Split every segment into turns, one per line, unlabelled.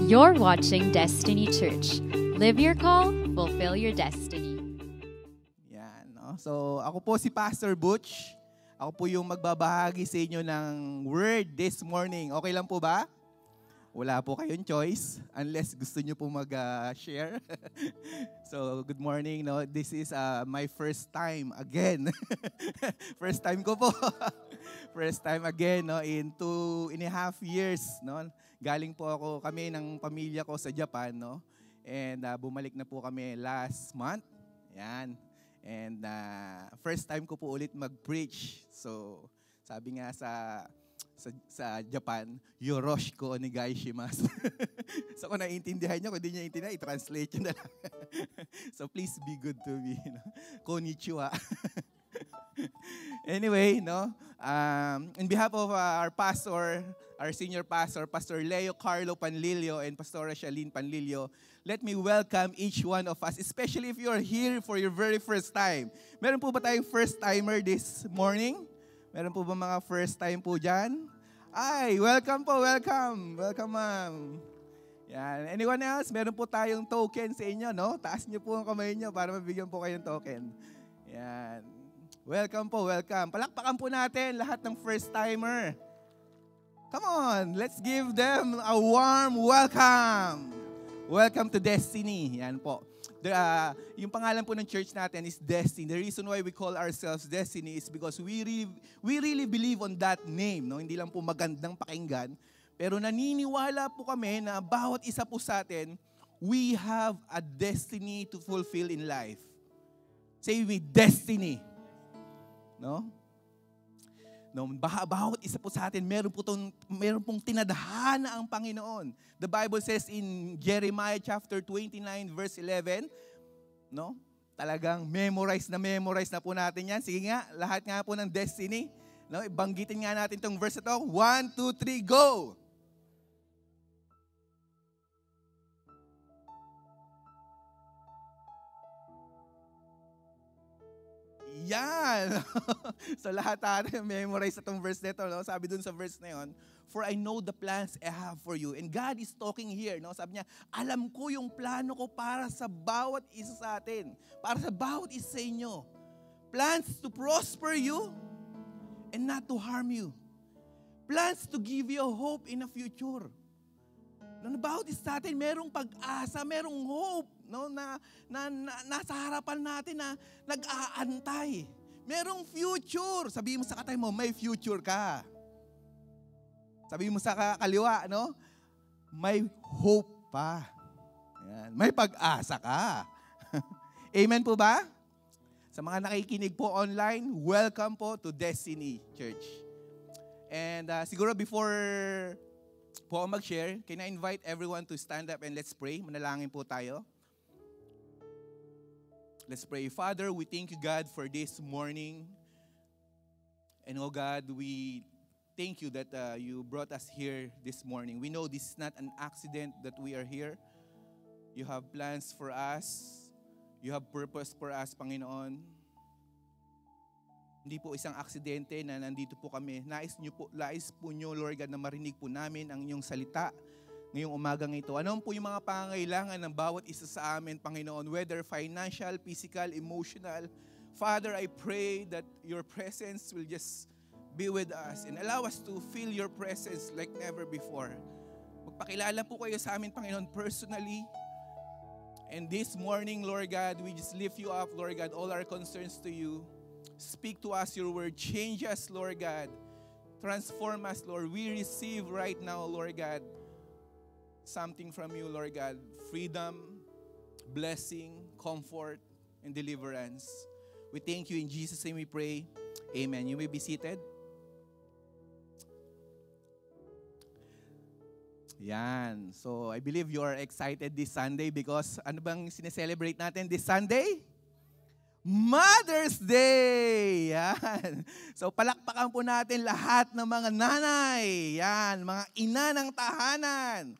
You're watching Destiny Church. Live your call, fulfill your destiny.
Yan, no? So, ako po si Pastor Butch. Ako po yung magbabahagi sa inyo ng word this morning. Okay lang po ba? Wala po kayong choice unless gusto nyo po mag-share. So, good morning. No? This is my first time again. First time ko po. First time again, no, in 2.5 years, no. Galing po kami ng pamilya ko sa Japan, no. And bumalik na po kami last month. Yan. And first time ko po ulit mag-preach. So, sabi nga sa Japan, Yoroshiku onegaishimasu. So kung naiintindihan niyo, kung hindi niyo intindihan, i-translate niyo na lang. So please be good to me. No? Konnichiwa. Anyway, no, on behalf of our pastor, our senior pastor, Pastor Leo Carlo Panlilio and Pastora Shalene Panlilio, let me welcome each one of us, especially if you're here for your very first time. Meron po ba tayong first timer this morning? Meron po ba mga first time po dyan? Ay, welcome po, welcome. Welcome, ma'am. Yan. Anyone else? Meron po tayong token sa inyo, no? Taas niyo po ang kamay niyo para mabigyan po kayo ng token. Yan. Welcome po, welcome. Palakpakan po natin lahat ng first timer. Come on, let's give them a warm welcome. Welcome to Destiny. Yan po. Yung pangalan po ng church natin is Destiny. The reason why we call ourselves Destiny is because we really believe on that name. No? Hindi lang po magandang pakinggan. Pero naniniwala po kami na bawat isa po sa atin, we have a destiny to fulfill in life. Say with destiny. No? No, bawat isa po sa atin, meron pong tinadhana ang Panginoon. The Bible says in Jeremiah chapter 29 verse 11, no? Talagang memorize na po natin yan. Sige nga, lahat nga po ng destiny. No? Banggitin nga natin tong verse ito. 1, 2, 3, go! Yan! So lahat natin memorize itong verse nito. No? Sabi dun sa verse na yun, for I know the plans I have for you. And God is talking here. No? Sabi niya, alam ko yung plano ko para sa bawat isa sa atin. Para sa bawat isa sa inyo. Plans to prosper you and not to harm you. Plans to give you a hope in the future. No, bawat isa sa atin, merong pag-asa, merong hope, no, na nasa harapan natin na nag-aantay. Merong future. Sabihin mo sa katay mo, may future ka. Sabihin mo sa kaliwa, no? May hope pa. Yan. May pag-asa ka. Amen po ba? Sa mga nakikinig po online, welcome po to Destiny Church. And siguro before po ako mag-share, can I invite everyone to stand up and let's pray? Manalangin po tayo. Let's pray. Father, we thank you, God, for this morning. And oh God, we thank you that you brought us here this morning. We know this is not an accident that we are here. You have plans for us. You have purpose for us, Panginoon. Hindi po isang aksidente na nandito po kami. Nais po nyo, Lord God, na marinig po namin ang inyong salita ngayong umagang ito. Ano po yung mga pangangailangan ng bawat isa sa amin, Panginoon, whether financial, physical, emotional. Father, I pray that your presence will just be with us and allow us to feel your presence like never before. Magpakilala po kayo sa amin, Panginoon, personally. And this morning, Lord God, we just lift you up, Lord God, all our concerns to you. Speak to us your word. Change us, Lord God. Transform us, Lord. We receive right now, Lord God, something from you, Lord God. Freedom, blessing, comfort, and deliverance. We thank you. In Jesus' name we pray. Amen. You may be seated. Yan. So, I believe you are excited this Sunday because ano bang sineselebrate natin this Sunday? Mother's Day! Yan. So palakpakan po natin lahat ng mga nanay. Yan, mga ina ng tahanan.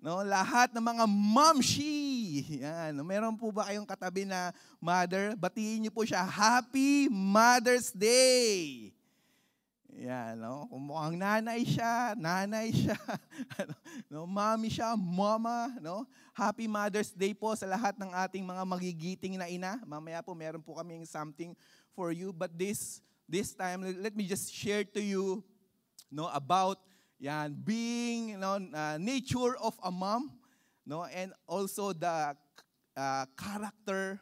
No, lahat ng mga momshi. Yan. Meron po ba kayong katabi na mother? Batiin niyo po siya, Happy Mother's Day! Yan, no? Kung mukhang nanay siya, ano, no? Mommy siya, mama, no? Happy Mother's Day po sa lahat ng ating mga magigiting na ina. Mamaya po meron po kaming something for you. But this time, let me just share to you, no, about yan, being, nature of a mom, no, and also the character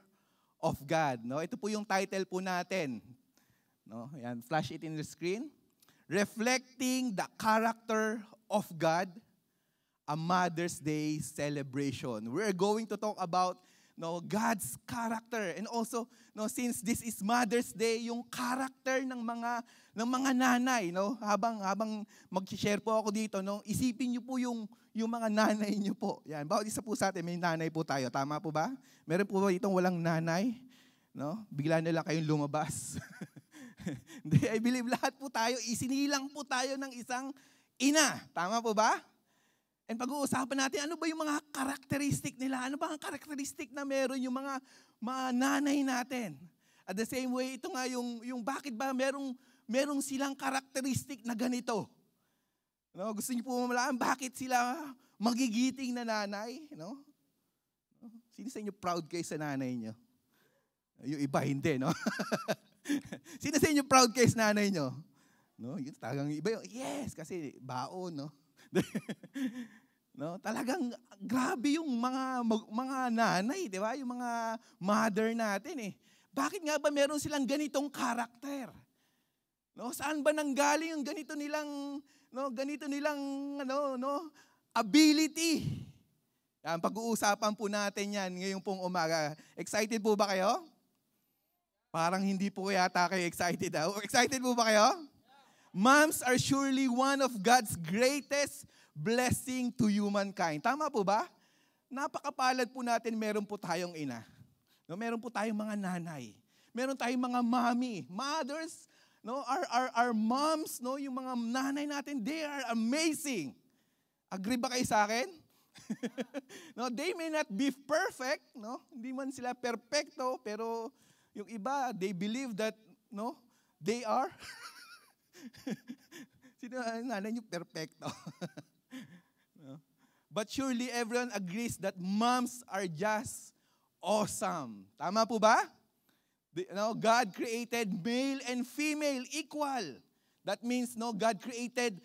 of God, no. Ito po yung title po natin, no. Yan, flash it in the screen. Reflecting the character of God, a Mother's Day celebration. We're going to talk about God's character, and also since this is Mother's Day, yung character ng mga nanay, habang mag-share po ako dito, isipin niyo po yung mga nanay niyo po. Yan, bawat isa po sa atin may nanay po tayo, tama po ba? Meron po ba itong walang nanay? Bigla na lang kayong lumabas. Hindi, I believe lahat po tayo, isinilang po tayo ng isang ina, tama po ba? And pag-uusapan natin, ano ba yung mga karakteristik nila? Ano ba ang karakteristik na meron yung mga nanay natin? At the same way, ito nga yung bakit ba merong silang karakteristik na ganito? Gusto niyo po malaman bakit sila magigiting na nanay? Sino sa inyo proud kayo sa nanay niyo? Yung iba hindi, no? Sino sa inyo proud kayo sa nanay niyo? Yung talagang iba yung, yes, kasi baon, no? Talagang grabe yung mga nanay, di ba? Yung mga mother natin eh. Bakit nga ba meron silang ganitong karakter? Saan ba nanggaling yung ganito nilang ability? Yan, pag-uusapan po natin yan ngayong pong umaga. Excited po ba kayo? Parang hindi po yata kayo excited. Excited po ba kayo? Moms are surely one of God's greatest blessing to humankind. Tama po ba? Napakapalad po natin, meron po tayong ina. Meron po tayong mga nanay. Meron tayong mga mommy. Mothers, our moms, yung mga nanay natin, they are amazing. Agree ba kayo sa akin? They may not be perfect, hindi man sila perfecto, pero yung iba, they believe that, they are. Sino nanay niyo perfecto? But surely everyone agrees that moms are just awesome. Tama po ba? God created male and female equal. That means God created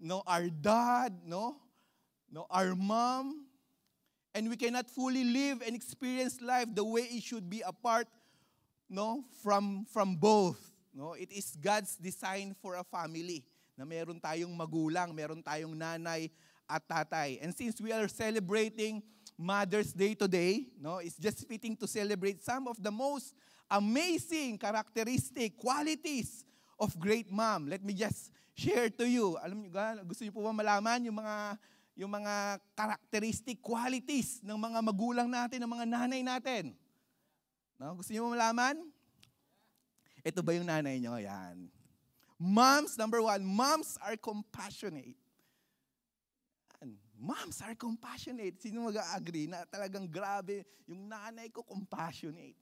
our dad, our mom, and we cannot fully live and experience life the way it should be apart from both. It is God's design for a family na meron tayong magulang, meron tayong nanay at tatay. And since we are celebrating Mother's Day today, it's just fitting to celebrate some of the most amazing characteristic, qualities of great mom. Let me just share to you. Alam niyo ba, gusto niyo po ba malaman yung mga characteristic, qualities ng mga magulang natin, ng mga nanay natin? Gusto niyo malaman? Ito ba yung nanay niyo? Yan. Moms, number one, moms are compassionate. Moms are compassionate. Sino mag-agree na talagang grabe, yung nanay ko compassionate?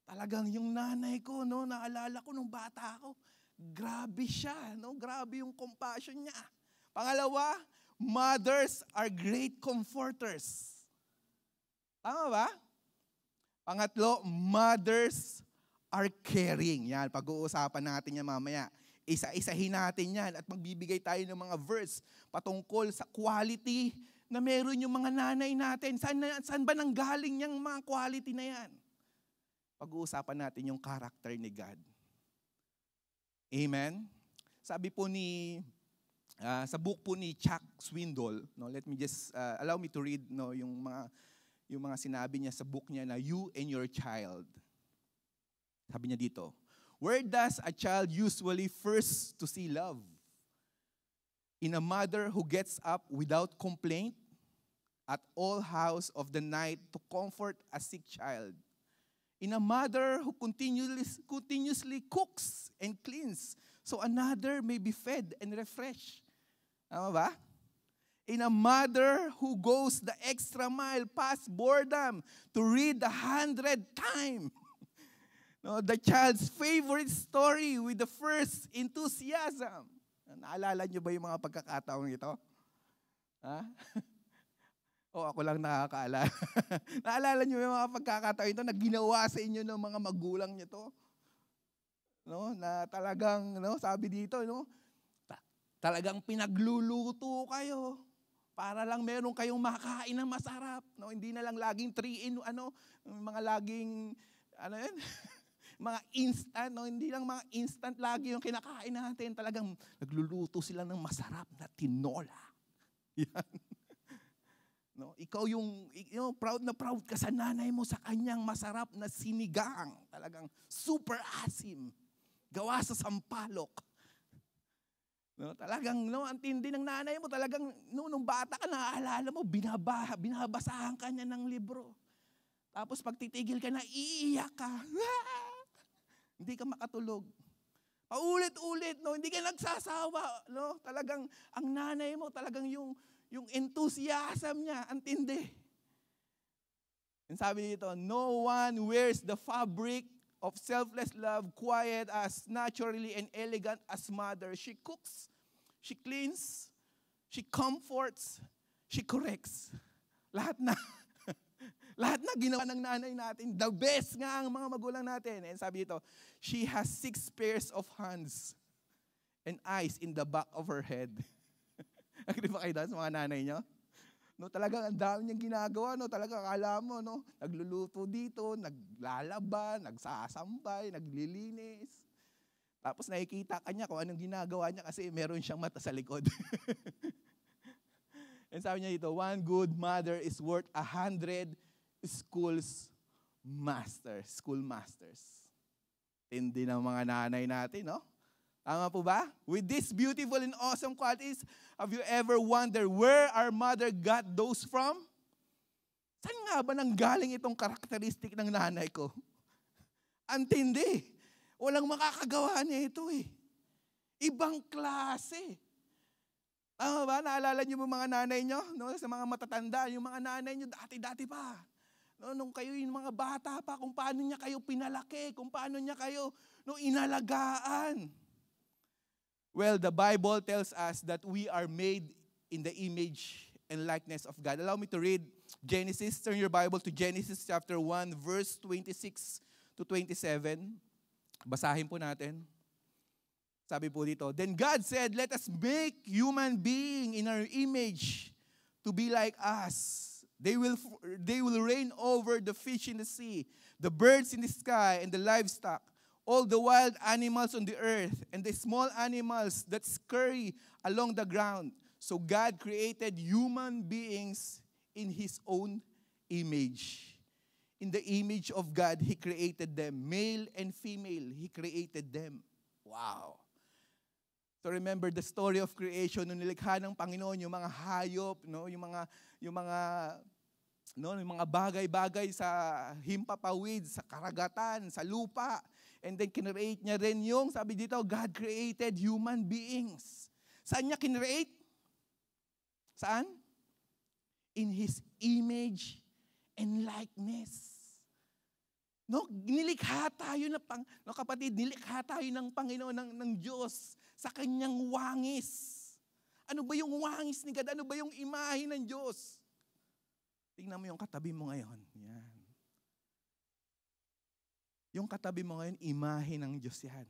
Talagang yung nanay ko, naalala ko nung bata ako, grabe siya, grabe yung compassion niya. Pangalawa, mothers are great comforters. Tama ba? Pangatlo, mothers are caring. Yan, pag-uusapan natin yan mamaya. Isa-isahin natin yan at magbibigay tayo ng mga verse patungkol sa quality na meron yung mga nanay natin. Saan ba nanggaling yung mga quality na yan? Pag-uusapan natin yung character ni God. Amen? Sabi po sa book po ni Chuck Swindoll, let me just, allow me to read yung mga sinabi niya sa book niya na You and Your Child. Sabi niya dito, where does a child usually first to see love? In a mother who gets up without complaint at all hours of the night to comfort a sick child. In a mother who continuously cooks and cleans so another may be fed and refreshed. Tama ba? In a mother who goes the extra mile past boredom to read 100 times. No, the child's favorite story with the first enthusiasm. Naalala niyo ba yung mga pagkakataong ito? Ha? O ako lang nakakaalala. Naalala niyo yung mga pagkakataon ito na ginawa sa inyo ng mga magulang niyo to? No, na talagang sabi dito, talagang pinagluluto kayo para lang meron kayong makain na masarap, no? Hindi na lang laging 3 in mga laging yan? Mga instant, no? Hindi lang mga instant lagi yung kinakain natin. Talagang nagluluto sila ng masarap na tinola. Yan. No, ikaw proud na proud ka sa nanay mo sa kanyang masarap na sinigang. Talagang super asim. Gawa sa sampalok. No, talagang ang tindi ng nanay mo. Talagang nung bata ka, naaalala mo, binabasahan ka niya ng libro. Tapos pag titigil ka na, iiyak ka. Hindi ka makatulog. Paulit-ulit, hindi ka nagsasawa. Talagang ang nanay mo, talagang yung enthusiasm niya, ang tindi. And sabi dito, no one wears the fabric of selfless love, quiet as naturally and elegant as mother. She cooks, she cleans, she comforts, she corrects. Lahat na ginawa ng nanay natin. The best nga ang mga magulang natin. And sabi dito, she has 6 pairs of hands and eyes in the back of her head. Agree ba kayo doon sa mga nanay nyo? Talagang ang dami niyang ginagawa. Talagang akala mo, nagluluto dito, naglalaba, nagsasambay, naglilinis. Tapos nakikita ka niya kung anong ginagawa niya kasi meron siyang mata sa likod. And sabi niya dito, one good mother is worth 100 school masters. Tindi ng mga nanay natin, no? Tama po ba? With these beautiful and awesome qualities, have you ever wondered where our mother got those from? Saan nga ba nanggaling itong karakteristik ng nanay ko? Ang tindi. Walang makakagawa niya ito eh. Ibang klase. Tama ba? Naalala niyo mga nanay niyo? Sa mga matatanda, yung mga nanay niyo dati-dati pa. Nung kayo yung mga bata pa, kung paano niya kayo pinalaki, kung paano niya kayo inalagaan. Well, the Bible tells us that we are made in the image and likeness of God. Allow me to read Genesis. Turn your Bible to Genesis chapter 1, verse 26 to 27. Basahin po natin. Sabi po dito, then God said, let us make human being in our image to be like us. They will reign over the fish in the sea, the birds in the sky, and the livestock, all the wild animals on the earth, and the small animals that scurry along the ground. So God created human beings in His own image. In the image of God, He created them. Male and female, He created them. Wow. So remember the story of creation, nung nilikha ng Panginoon, yung mga hayop, yung mga bagay-bagay sa himpapawid, sa karagatan, sa lupa. And then kinreate niya rin yung, sabi dito, God created human beings. Saan niya kinreate? Saan? In His image and likeness. Nilikha tayo kapatid, nilikha tayo ng Panginoon, ng Diyos sa kanyang wangis. Ano ba yung wangis ni God? Ano ba yung imahe ng Diyos? Tingnan mo yung katabi mo ngayon. Yan. Yung katabi mo ngayon, imahe ng Diyos yan.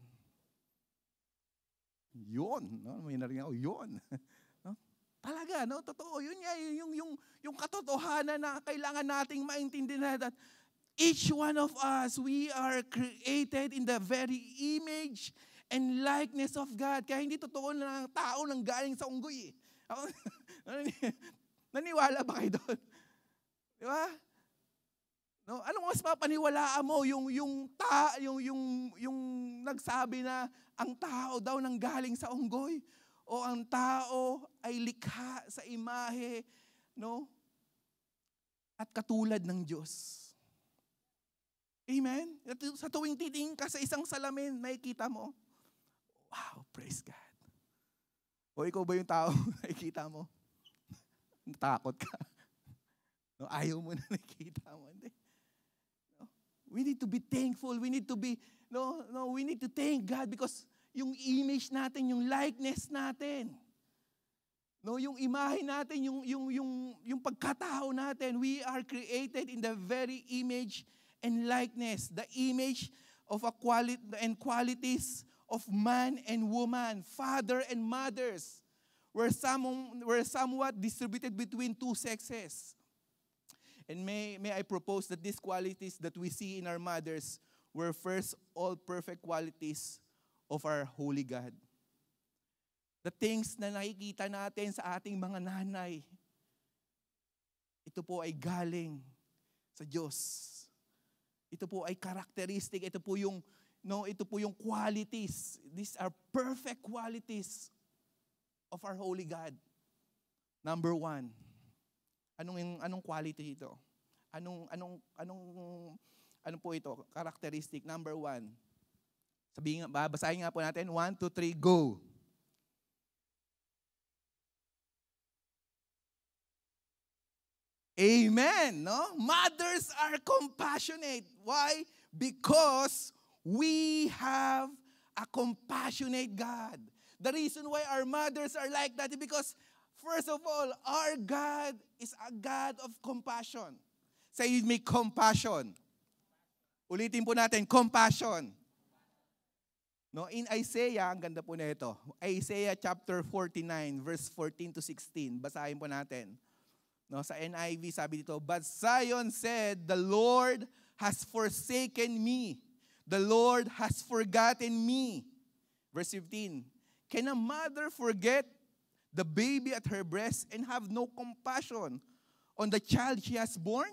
Yun. May narinig ako, yun. Talaga, totoo. Yun nga, yung katotohanan na kailangan nating maintindihan that each one of us, we are created in the very image and likeness of God. Kaya hindi totoo na ang tao nang galing sa unggoy. Naniwala ba kayo doon? Di ba? Anong mas papaniwalaan mo? Yung nagsabi na ang tao daw nang galing sa unggoy? O ang tao ay likha sa imahe, at katulad ng Diyos. Amen? Sa tuwing titingin ka sa isang salamin, makikita mo, wow, praise God. O ikaw ba yung tao nakikita mo? Natakot ka. Ayaw mo na nakikita mo. Hindi. We need to be thankful. We need to be, we need to thank God because yung image natin, yung likeness natin, yung imahe natin, yung pagkatao natin, we are created in the very image and likeness, the image of a quality and qualities of man and woman, father and mothers, were somewhat distributed between two sexes. And may I propose that these qualities that we see in our mothers were first all perfect qualities of our holy God. The things na nakikita natin sa ating mga nanay, ito po ay galing sa Diyos. Ito po ay characteristic, ito po yung qualities. These are perfect qualities of our holy God. Number 1. Anong quality ito? Ano po ito? Characteristic number 1. Babasahin nga po natin. 1, 2, 3, go. Amen, no? Mothers are compassionate. Why? Because we have a compassionate God. The reason why our mothers are like that is because, first of all, our God is a God of compassion. Say with me, compassion. Ulitin po natin, compassion. No, in Isaiah, ang ganda po na ito. Isaiah chapter 49, verse 14 to 16. Basahin po natin. No, sa NIV sabi dito, but Zion said, the Lord has forsaken me. The Lord has forgotten me. Verse 15, can a mother forget the baby at her breast and have no compassion on the child she has born?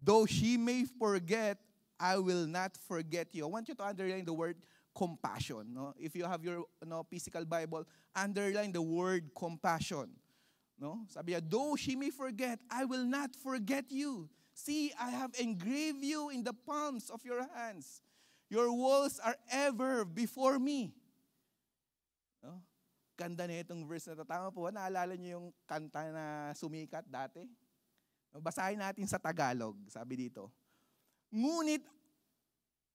Though she may forget, I will not forget you. I want you to underline the word compassion. No? If you have your physical Bible, underline the word compassion. No? Sabi niya, though she may forget, I will not forget you. See, I have engraved you in the palms of your hands. Your walls are ever before me. No? Ganda na itong verse na ito. Tama po, naalala niyo yung kanta na sumikat dati? Basahin natin sa Tagalog, sabi dito. Ngunit,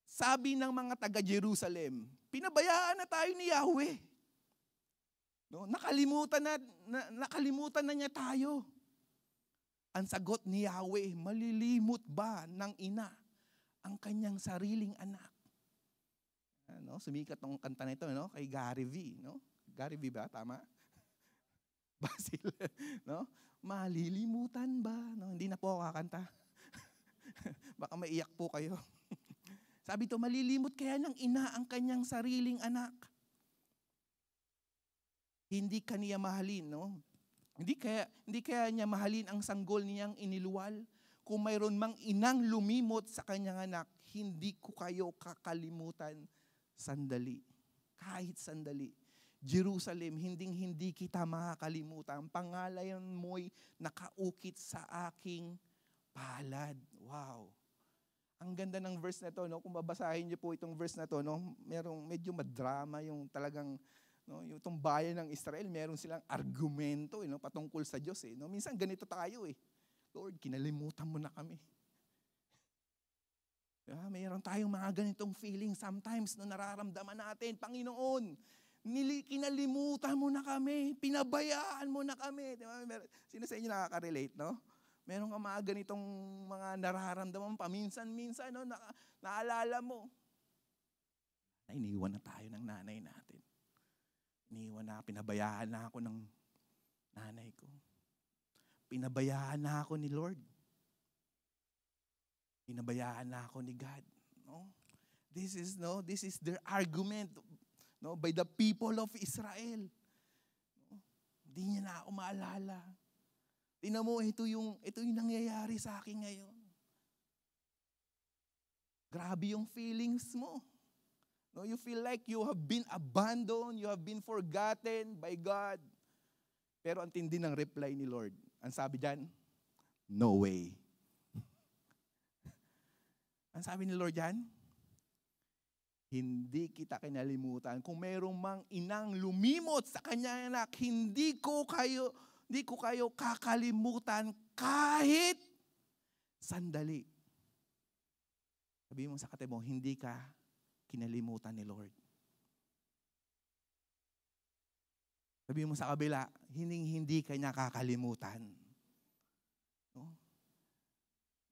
sabi ng mga taga-Jerusalem, pinabayaan na tayo ni Yahweh. No, nakalimutan na niya tayo. Ang sagot ni Yahweh, malilimot ba ng ina ang kanyang sariling anak? Sumikat ng kanta na ito, kay Gary V. No? Gary V ba? Tama? Basil. No? Malilimutan ba? No, hindi na po ako kakanta. Baka maiyak po kayo. Sabi ito, malilimot kaya ng ina ang kanyang sariling anak. Hindi kaniya mahalin, no? Hindi kaya niya mahalin ang sanggol niyang iniluwal. Kung mayroon mang inang lumimot sa kanyang anak, hindi ko kayo kakalimutan sandali. Kahit sandali. Jerusalem, hindi kita makakalimutan. Ang pangalan mo'y nakaukit sa aking palad. Wow. Ang ganda ng verse na to, no? Kung babasahin niyo po itong verse na to, no? Medyo madrama yung talagang, no, yung itong bayan ng Israel, meron silang argumento patungkol sa Diyos. No? Minsan ganito tayo Lord, kinalimutan mo na kami. Mayroon tayong mga ganitong feeling sometimes no nararamdaman natin, Panginoon, kinalimutan mo na kami, pinabayaan mo na kami. Diba? Sino sa inyo nakaka-relate, no? Meron ka mga ganitong mga nararamdaman paminsan-minsan, no? Naalala mo. Iniwan na tayo ng nanay natin. Pinabayaan na ako ng nanay ko. Pinabayaan na ako ni Lord. Pinabayaan na ako ni God. No? This is their argument, no, by the people of Israel. No? Hindi niya na ako maalala. Tingnan mo, ito yung nangyayari sa akin ngayon. Grabe yung feelings mo. No, you feel like you have been abandoned, you have been forgotten by God. Pero ang tindi ng reply ni Lord. Ang sabi diyan, no way. Ang sabi ni Lord diyan, hindi kita kinalimutan. Kung mayroong mang inang lumimot sa kanyang anak, hindi ko kayo kakalimutan kahit sandali. Sabi mo sa katabi mo, hindi ka kinalimutan ni Lord. Sabi mo sa kabila, hindi ka niya kakalimutan. No?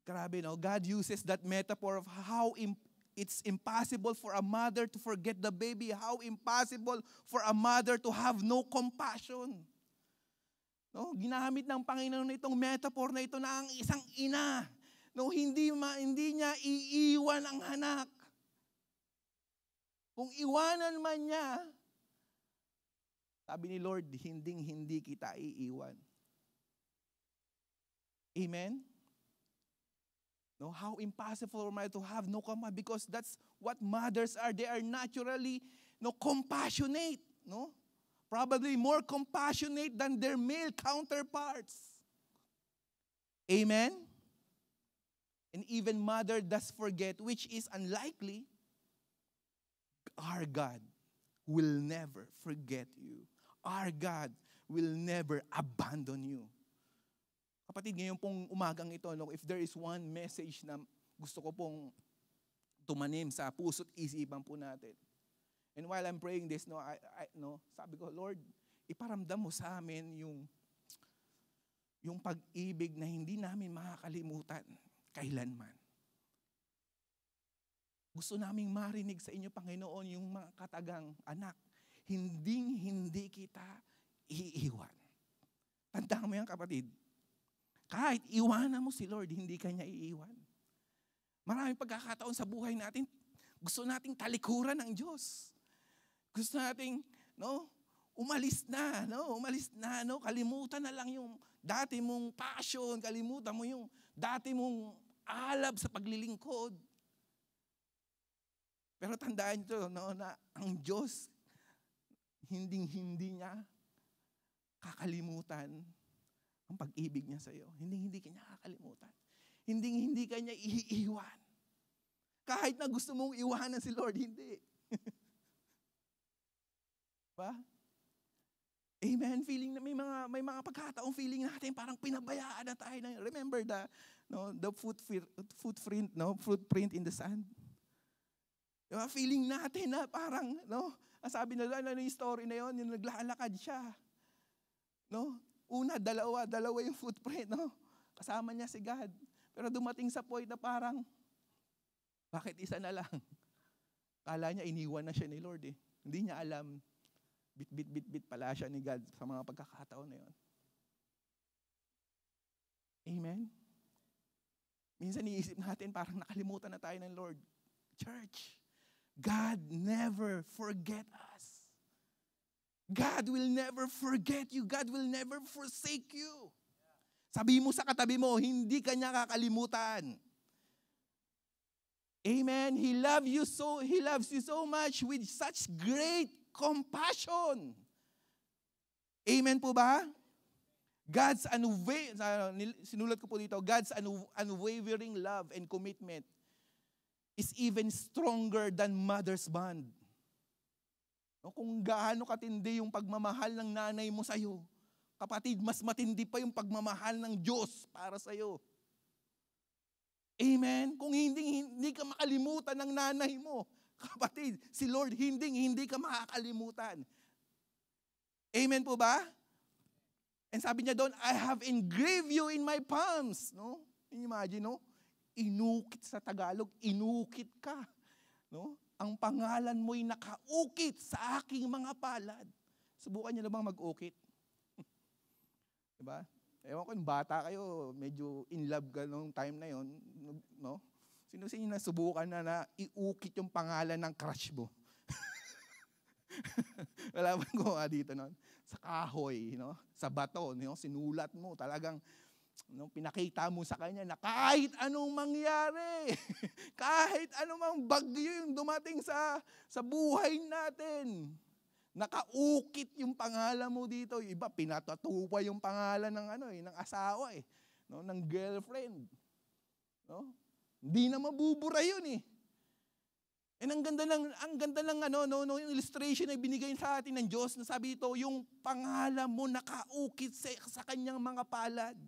Grabe, no? God uses that metaphor of how it's impossible for a mother to forget the baby, how impossible for a mother to have no compassion. No? Ginamit ng Panginoon itong metaphor na ito na ang isang ina, no, hindi niya iiwan ang anak. Kung iwanan man niya, sabi ni Lord, hindi kita iiwan. Amen? No, how impossible for a mother to have no compassion, because that's what mothers are. They are naturally compassionate. No? Probably more compassionate than their male counterparts. Amen? And even mother does forget, which is unlikely. Our God will never forget you. Our God will never abandon you. Kapatid, ngayon pong umagang ito, if there is one message na gusto ko pong tumanim sa puso't isipan po natin. And while I'm praying this, sabi ko, Lord, iparamdam mo sa amin yung pag-ibig na hindi namin makakalimutan kailanman. Gusto naming marinig sa inyo, Panginoon, yung mga katagang anak, hindi kita iiwan. Tandaan mo yan, kapatid. Kahit iwanan mo si Lord, hindi ka niya iiwan. Maraming pagkakataon sa buhay natin, gusto nating talikuran ng Diyos. Gusto nating, umalis na, kalimutan na lang yung dati mong passion, kalimutan mo yung dati mong alab sa paglilingkod. Pero tandaan nyo, na ang Diyos, hindi niya kakalimutan ang pag-ibig niya sa iyo. Hindi ka niya kakalimutan. Hindi ka niya iiwan. Kahit na gusto mong iwanan si Lord, hindi. Ba? Amen. Feeling na may mga pagkataong feeling natin parang pinabayaan na tayo. Remember the footprint in the sand. Diba? Feeling natin na parang, ang sabi nila, yung story na yun, yung naglalakad siya. Una, dalawa yung footprint, kasama niya si God. Pero dumating sa point na parang, bakit isa na lang? Kala niya, iniwan na siya ni Lord eh. Hindi niya alam, bit pala siya ni God sa mga pagkakataon na yun. Amen? Minsan iisip natin, parang nakalimutan na tayo ng Lord. Church, God never forget us. God will never forget you. God will never forsake you. Sabi mo sa katabi mo, hindi ka niya kakalimutan. Amen. He loves you so much with such great compassion. Amen po ba? Sinulat ko po dito, God's unwavering love and commitment is even stronger than mother's bond. Kung gaano katindi yung pagmamahal ng nanay mo sa'yo, kapatid, mas matindi pa yung pagmamahal ng Diyos para sa'yo. Amen? Kung hindi ka makalimutan ng nanay mo, kapatid, si Lord, hindi ka makakalimutan. Amen po ba? And sabi niya doon, I have engraved you in my palms. Imagine, inukit sa Tagalog, inukit ka. Ang pangalan mo'y nakaukit sa aking mga palad. Subukan niyo na bang mag-ukit? Diba? Ewan ko, bata kayo, medyo in love ka nung time na yon, Sino sa inyo nasubukan na iukit yung pangalan ng crush mo? Wala bang gumawa dito nun? Sa kahoy, sa bato, sinulat mo, talagang pinakita mo sa kanya na kahit anong mangyari, kahit anong bagyo yung dumating sa buhay natin, nakaukit yung pangalan mo dito. Yung iba, pinatatupa yung pangalan ng asawa ng girlfriend. Hindi na mabubura yun eh. And ang ganda ng illustration na binigay sa atin ng Diyos na sabi ito, yung pangalan mo nakaukit sa kanyang mga palad.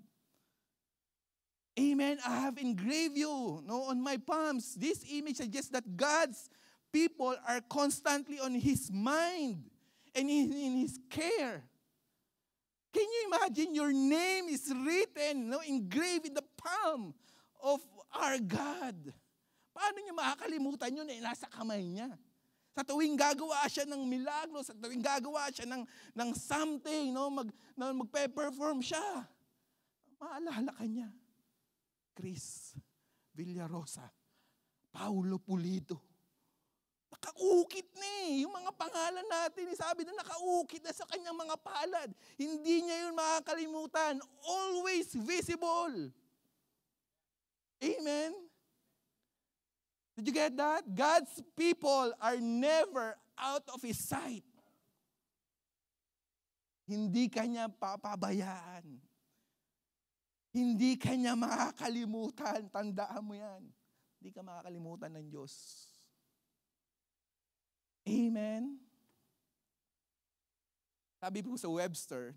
Amen. I have engraved you, on my palms. This image suggests that God's people are constantly on His mind and in His care. Can you imagine your name is written, engraved in the palm of our God? Paano niya makakalimutan yun nasa kamay niya? Sa tuwing gagawa siya ng milagro, sa tuwing gagawa siya ng something, magpe-perform siya, maalala ka niya. Chris Villarosa, Paulo Pulido. Nakaukit yung mga pangalan natin. Sabi na nakaukit na sa kanyang mga palad. Hindi niya yun makakalimutan. Always visible. Amen? Did you get that? God's people are never out of His sight. Hindi kanya papabayaan. Hindi kanya makakalimutan. Tandaan mo yan. Hindi ka makakalimutan ng Diyos. Amen? Sabi po sa Webster,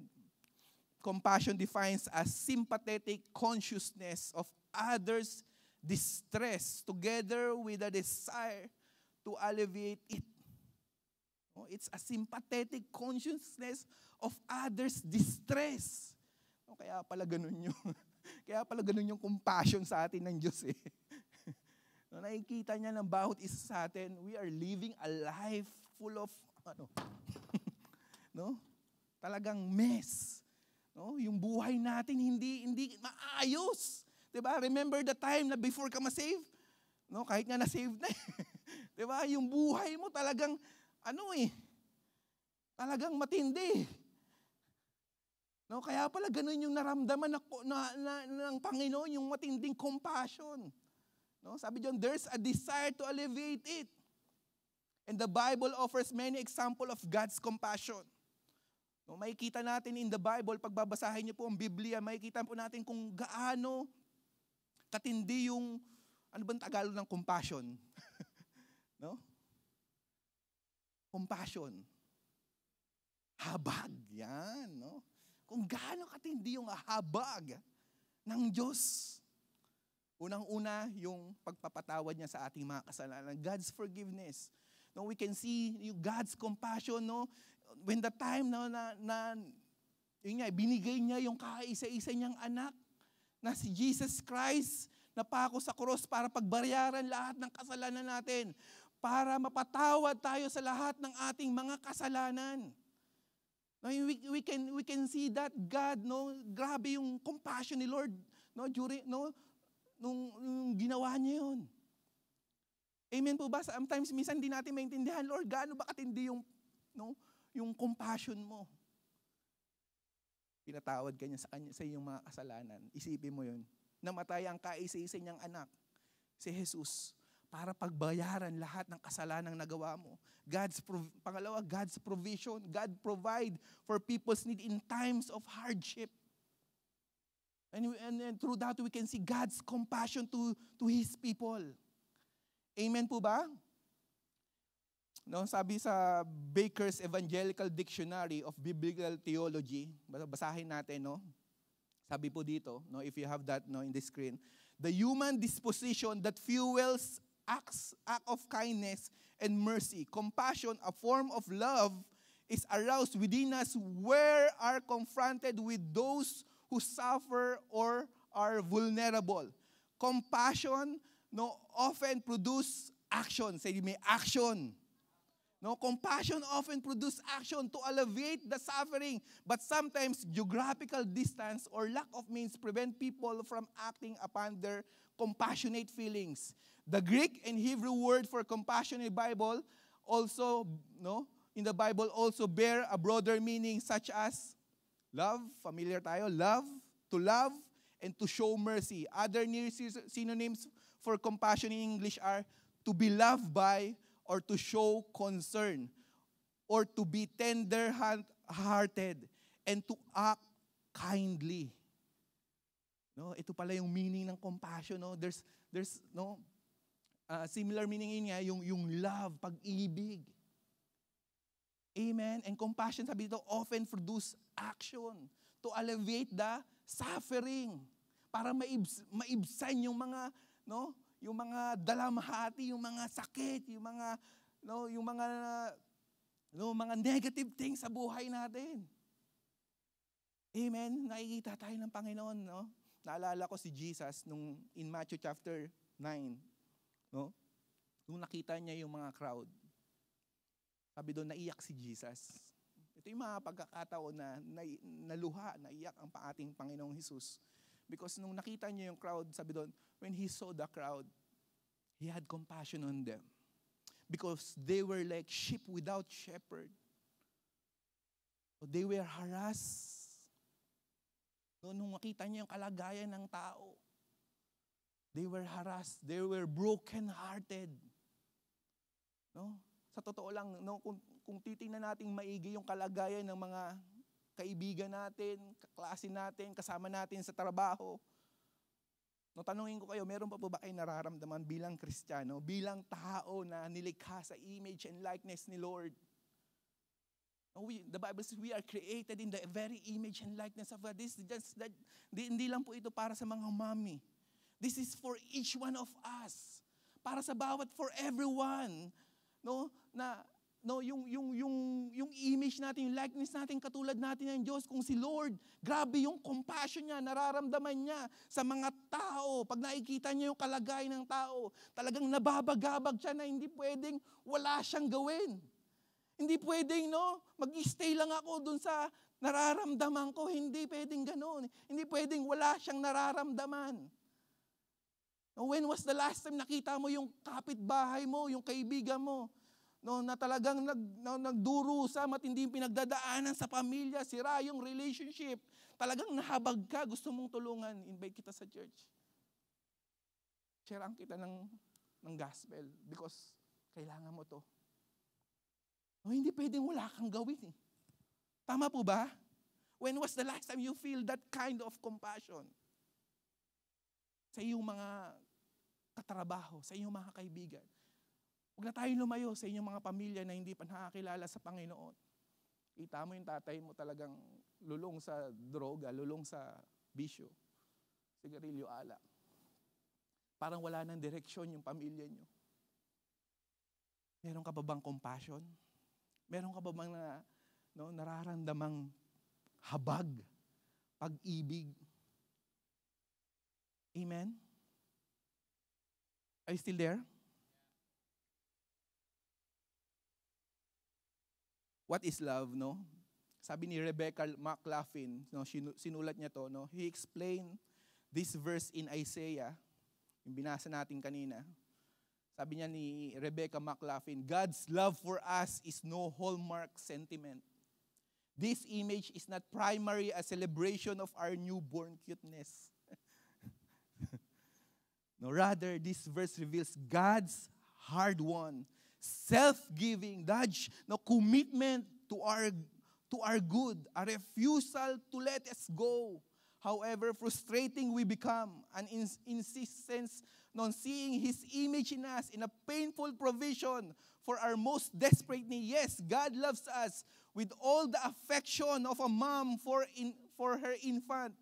compassion defines as sympathetic consciousness of others' distress together with a desire to alleviate it. It's a sympathetic consciousness of others' distress. Kaya pala ganun yung compassion sa atin ng Diyos eh. Nakikita niya ng bawat isa sa atin, we are living a life full of, talagang mess. Yung buhay natin hindi maayos. Diba? Remember the time na before ka ma-save? Kahit nga na-save na. Diba? Yung buhay mo talagang, talagang matindi. Kaya pala ganun yung naramdaman ng Panginoon, yung matinding compassion. Sabi diyan, there's a desire to alleviate it. And the Bible offers many examples of God's compassion. Makikita natin in the Bible, pag babasahin niyo po ang Biblia, makikita po natin kung gaano katindi yung, ano bang Tagalog ng compassion? Compassion. Habag. Yan. Kung gaano katindi yung habag ng Diyos. Unang-una, yung pagpapatawad niya sa ating mga kasalanan. God's forgiveness. We can see God's compassion, when the time binigay niya yung kaisa-isa niyang anak na si Jesus Christ na pako sa cross para pagbayaran lahat ng kasalanan natin, para mapatawad tayo sa lahat ng ating mga kasalanan. We can see that God, grabe yung compassion ni Lord, during nung ginawa niya yun. Amen po ba? Sometimes, minsan di natin maintindihan, Lord, gaano ba katindi yung compassion mo? Pinatawad ka niya sa iyong mga kasalanan. Isipin mo yun. Namatay ang kaisa-isa niyang anak, si Jesus, para pagbayaran lahat ng kasalanang nagawa mo. Pangalawa, God's provision. God provide for people's need in times of hardship. And through that, we can see God's compassion to His people. Amen po ba? Sabi sa Baker's Evangelical Dictionary of Biblical Theology, basahin natin, sabi po dito, if you have that in the screen, the human disposition that fuels act of kindness and mercy, compassion, a form of love, is aroused within us where are confronted with those who suffer or are vulnerable. Compassion often produce action. Say may action. Compassion often produce action to alleviate the suffering, but sometimes geographical distance or lack of means prevent people from acting upon their compassionate feelings. The Greek and Hebrew word for compassion in the Bible also bear a broader meaning such as love, familiar tayo, to love, and to show mercy. Other near synonyms for compassion in English are to be loved by, or to show concern, or to be tender-hearted, and to act kindly. Ito pala yung meaning ng compassion. There's similar meaning niya, yung love, pag-ibig. Amen. And compassion, sabi dito, often produce action to alleviate the suffering. para maibsan yung mga, no, yung mga dalamhati, yung mga sakit, yung mga, no, yung mga, no, mga negative things sa buhay natin. Amen. Nakikita tayo ng Panginoon, no? Naalala ko si Jesus nung in Matthew chapter 9, no? Nung nakita niya yung mga crowd. Sabi doon, naiyak si Jesus. Ito yung mga pagkakataon na naluha, naiyak ang ating Panginoong Jesus. Because nung nakita niya yung crowd, sabi doon, when He saw the crowd, He had compassion on them. Because they were like sheep without shepherd. So they were harassed. So, nung makita niya yung kalagayan ng tao, they were harassed, they were broken-hearted. No? Sa totoo lang, no, kung titingnan natin maigi yung kalagayan ng mga kaibigan natin, kaklase natin, kasama natin sa trabaho, no, tanungin ko kayo, meron pa po ba kayo nararamdaman bilang Kristiyano, bilang tao na nilikha sa image and likeness ni Lord? The Bible says we are created in the very image and likeness of God. Hindi lang po ito para sa mga mommy. This is for each one of us. Para sa bawat, for everyone. No, na no, yung image natin, yung likeness natin, katulad natin ng Diyos, kung si Lord, grabe yung compassion niya, nararamdaman niya sa mga tao. Pag nakikita niya yung kalagayan ng tao, talagang nababagabag siya na hindi pwedeng wala siyang gawin. Hindi pwedeng, no, mag-stay lang ako dun sa nararamdaman ko. Hindi pwedeng gano'n. Hindi pwedeng wala siyang nararamdaman. When was the last time nakita mo yung kapitbahay mo, yung kaibigan mo, no, na talagang nagdurusa, matinding pinagdadaanan sa pamilya, sira yung relationship, talagang nahabag ka, gusto mong tulungan, invite kita sa church. Sharean kita ng gospel because kailangan mo to. No, hindi pwedeng wala kang gawin. Tama po ba? When was the last time you feel that kind of compassion? Sa iyong mga katrabaho, sa iyong mga kaibigan. Huwag na tayong lumayo sa inyong mga pamilya na hindi pa nakakilala sa Panginoon. Kita mo yung tatay mo talagang lulong sa droga, lulong sa bisyo, sigarilyo, alak. Parang wala ng direksyon yung pamilya nyo. Meron ka ba bang compassion? Meron ka ba bang nararamdamang habag, pag-ibig? Amen? Are you still there? What is love, no? Sabi ni Rebecca McLaughlin, no, sinulat niya to, no? He explained this verse in Isaiah, yung binasa natin kanina. Sabi niya ni Rebecca McLaughlin, God's love for us is no hallmark sentiment. This image is not primarily a celebration of our newborn cuteness. No, rather, this verse reveals God's hard-won, self-giving, commitment to our good, a refusal to let us go. However frustrating we become, an insistence on seeing His image in us in a painful provision for our most desperate need. Yes, God loves us with all the affection of a mom for her infant.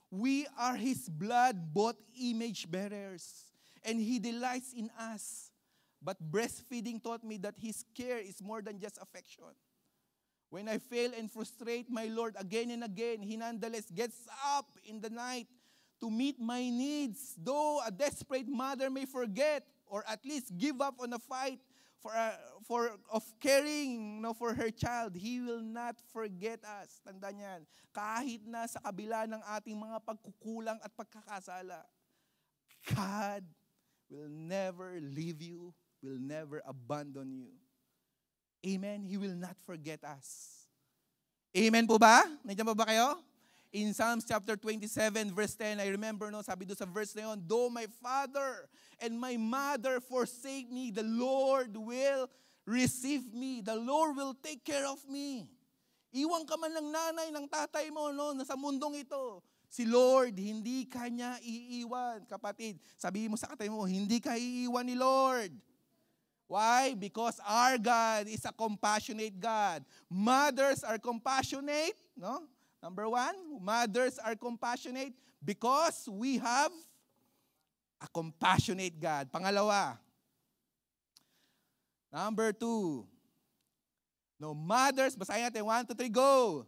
We are His blood-bought image bearers, and He delights in us. But breastfeeding taught me that His care is more than just affection. When I fail and frustrate my Lord again and again, He nonetheless gets up in the night to meet my needs. Though a desperate mother may forget or at least give up on a fight of caring, no, for her child, He will not forget us. Tanda niyan. Kahit na sa kabila ng ating mga pagkukulang at pagkakasala, God will never leave you, will never abandon you. Amen? He will not forget us. Amen po ba? Nandiyan ba kayo? In Psalms chapter 27 verse 10, I remember, no, sabi doon sa verse na yun, though my father and my mother forsake me, the Lord will receive me. The Lord will take care of me. Iwan ka man ng nanay, ng tatay mo, no, sa mundong ito. Si Lord, hindi ka niya iiwan. Kapatid, sabihin mo sa katay mo, hindi ka iiwan ni Lord. Why? Because our God is a compassionate God. Mothers are compassionate, no? Number 1, mothers are compassionate because we have a compassionate God. Pangalawa, number 2, no, mothers, basahin natin, 1, 2, 3, go!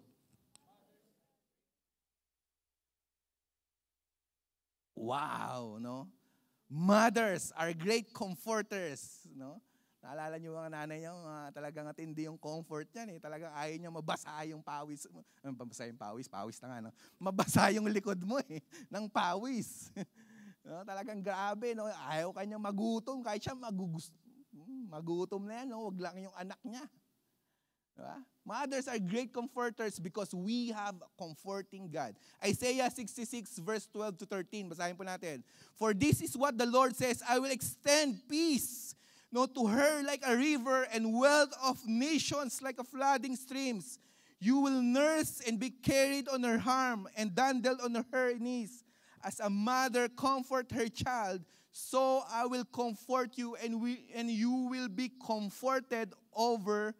Wow, no? Mothers are great comforters, no? Naalala niyo mga nanay niyo, talagang atindi yung comfort niyan eh. Talagang ayaw niya mabasa yung pawis. Mabasa yung pawis na nga, no? Mabasa yung likod mo eh, ng pawis. No, talagang grabe, no? Ayaw kanya magutom, kahit siya magutom na yan, no? Wag lang yung anak niya. Diba? Mothers are great comforters because we have a comforting God. Isaiah 66 verse 12 to 13. Basahin po natin. For this is what the Lord says, I will extend peace, no, to her like a river and wealth of nations like a flooding streams. You will nurse and be carried on her arm and dandled on her knees. As a mother comfort her child, so I will comfort you and you will be comforted over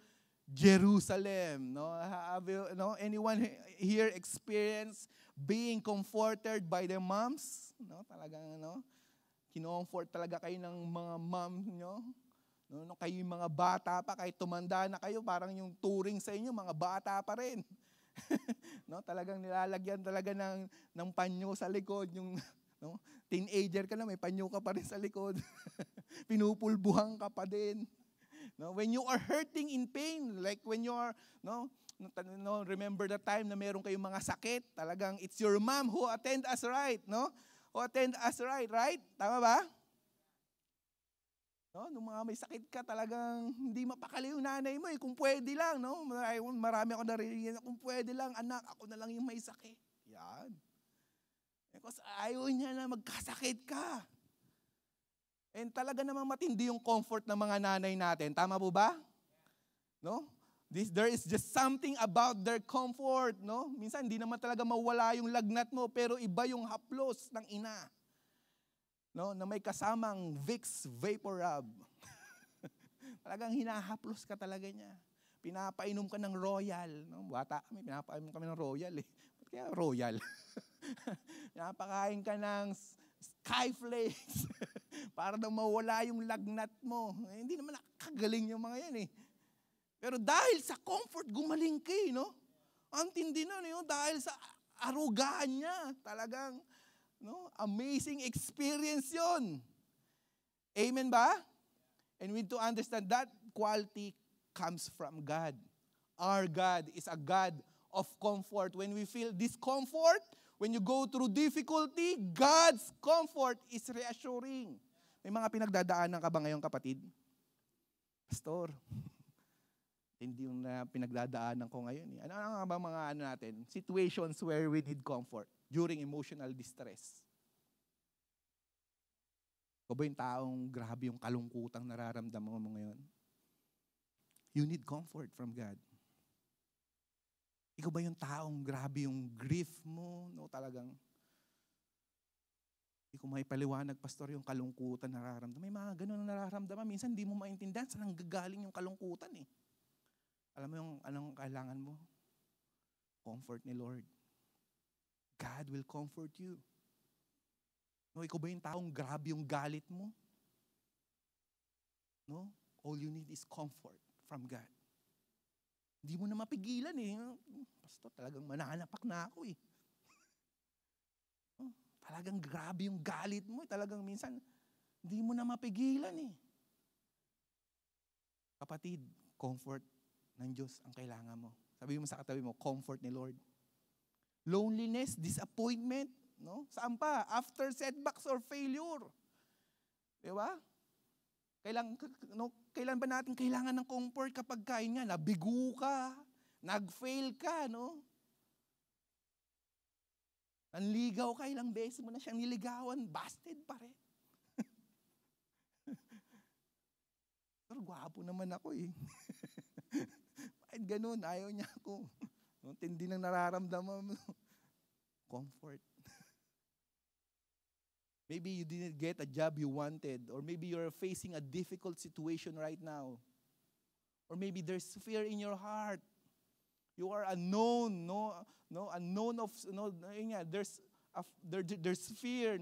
Jerusalem. No, have you, no, anyone here experience being comforted by their moms? No, talagang kinomfort talaga kayo ng mga mom nyo. No, kayo yung mga bata pa, kahit tumanda na kayo, parang yung turing sa inyo, mga bata pa rin. No, talagang nilalagyan talaga ng panyo sa likod, yung no, teenager ka na, may panyo ka pa rin sa likod. Pinupulbuhan ka pa din. No, when you are hurting in pain, like when you are, remember the time na meron kayong mga sakit, talagang it's your mom who attend us right, no? Who attend us right? Tama ba? No, nung mga may sakit ka, talagang hindi mapakali yung nanay mo eh, kung pwede lang, no? Marami ako narinig, kung pwede lang, anak, ako na lang yung may sakit. Yan. Because ayaw niya na magkasakit ka. And talaga namang matindi yung comfort ng mga nanay natin. Tama po ba? No? There is just something about their comfort, no? Minsan hindi naman talaga mawala yung lagnat mo, pero iba yung haplos ng ina. No, na may kasamang Vicks VapoRub. Talagang hinahaplos ka talaga niya. Pinapainom ka ng Royal, no? Bata kami, pinapainom kami ng Royal eh. Ba't kaya Royal? Pinapakain ka ng Skyflakes para daw mawala yung lagnat mo. Eh, hindi naman nakakagaling yung mga yan eh. Pero dahil sa comfort, gumaling ka eh, no? Ang tindi na, no? Dahil sa arugaan niya, talagang, no? Amazing experience yun. Amen ba? And we need to understand that quality comes from God. Our God is a God of comfort. When we feel discomfort, when you go through difficulty, God's comfort is reassuring. May mga pinagdadaanan ka ba ngayon, kapatid? Pastor, hindi yung pinagdadaanan ko ngayon. Ano nga ba mga natin? Situations where we need comfort during emotional distress. O ba yung taong grabe yung kalungkutang nararamdaman mo ngayon? You need comfort from God. Ikaw ba yung taong grabe yung grief mo? No, talagang, hindi ko maipaliwanag, pastor, yung kalungkutan nararamdaman. May mga ganun na nararamdaman. Minsan hindi mo maintindihan saan nanggagaling yung kalungkutan eh. Alam mo yung anong kailangan mo? Comfort ni Lord. God will comfort you. No, ikaw ba yung taong grabe yung galit mo? No? All you need is comfort from God. Hindi mo na mapigilan eh. Pastor, talagang mananapak na ako eh. Talagang grabe yung galit mo. Talagang minsan, hindi mo na mapigilan eh. Kapatid, comfort ng Diyos ang kailangan mo. Sabi mo sa katabi mo, comfort ni Lord. Loneliness, disappointment, no? Saan pa? After setbacks or failure. Di ba? Kailan ba natin kailangan ng comfort kapag kain nga, nabigo ka, nag-fail ka, no? Nanligaw ka, ilang beses mo na siyang niligawan, busted pa rin. Pero gwapo naman ako eh. Bakit ganun? Ayaw niya ako. Tindi ng nararamdaman mo. Comfort. Maybe you didn't get a job you wanted, or maybe you're facing a difficult situation right now. Or maybe there's fear in your heart. You are unknown, unknown of, there's fear,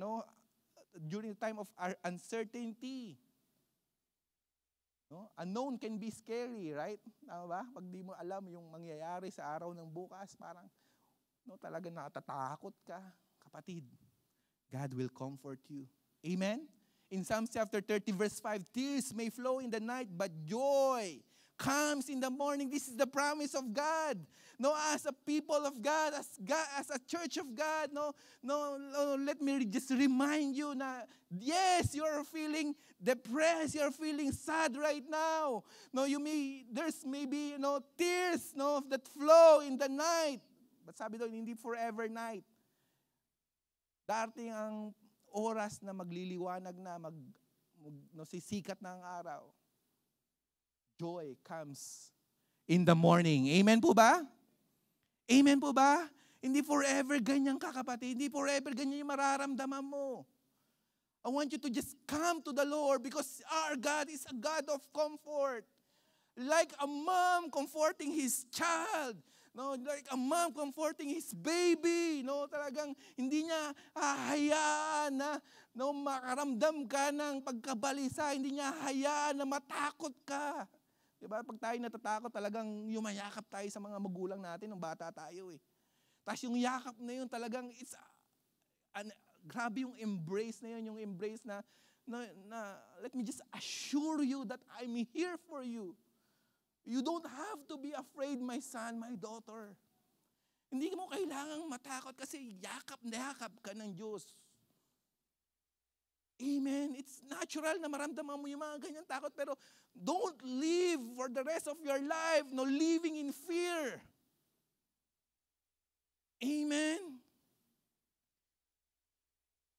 during the time of our uncertainty. Unknown can be scary, right? Tama ba? Pag di mo alam yung mangyayari sa araw ng bukas, parang talaga natatakot ka. Kapatid, God will comfort you. Amen? In Psalms chapter 30 verse 5, tears may flow in the night, but joy comes in the morning. This is the promise of God. As a people of God, as a church of God, let me just remind you na, yes, you're feeling depressed, you're feeling sad right now. There's maybe, tears, that flow in the night. But sabi doon, hindi forever night. Darating ang oras na magliliwanag na, sisikat na ang araw. Joy comes in the morning. Amen po ba? Amen po ba? Hindi forever ganyan ka, kapatid. Hindi forever ganyan yung mararamdaman mo. I want you to just come to the Lord because our God is a God of comfort. Like a mom comforting his child. Like a mom comforting his baby. Talagang hindi niya hahayaan na makaramdam ka ng pagkabalisa. Hindi niya hahayaan na matakot ka. Diba? Pag tayo natatakot, talagang yumayakap tayo sa mga magulang natin nung bata tayo eh. Tapos yung yakap na yun talagang, grabe yung embrace na yun, yung embrace na let me just assure you that I'm here for you. You don't have to be afraid, my son, my daughter. Hindi mo kailangang matakot kasi yakap na yakap ka ng Diyos. Amen. It's natural na maramdaman mo yung mga ganyan takot, pero don't live for the rest of your life living in fear. Amen.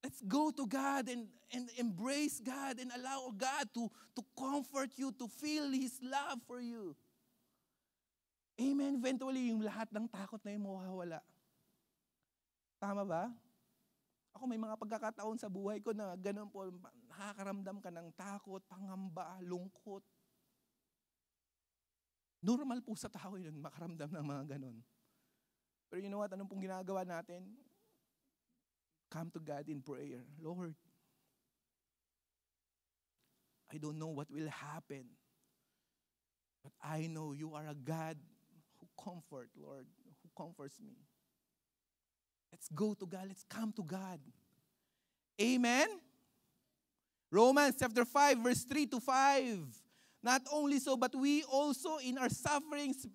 Let's go to God and embrace God and allow God to comfort you, to feel His love for you. Amen. Eventually, yung lahat ng takot na yun mawawala. Tama ba? Ako may mga pagkakataon sa buhay ko na ganun po, nakakaramdam ka ng takot, pangamba, lungkot. Normal po sa tao yun, makaramdam ng mga ganun. Pero you know what, anong pong ginagawa natin? Come to God in prayer. Lord, I don't know what will happen, but I know you are a God who comforts, Lord, who comforts me. Let's go to God. Let's come to God. Amen? Romans chapter 5, verse 3 to 5. Not only so, but we also in our sufferings,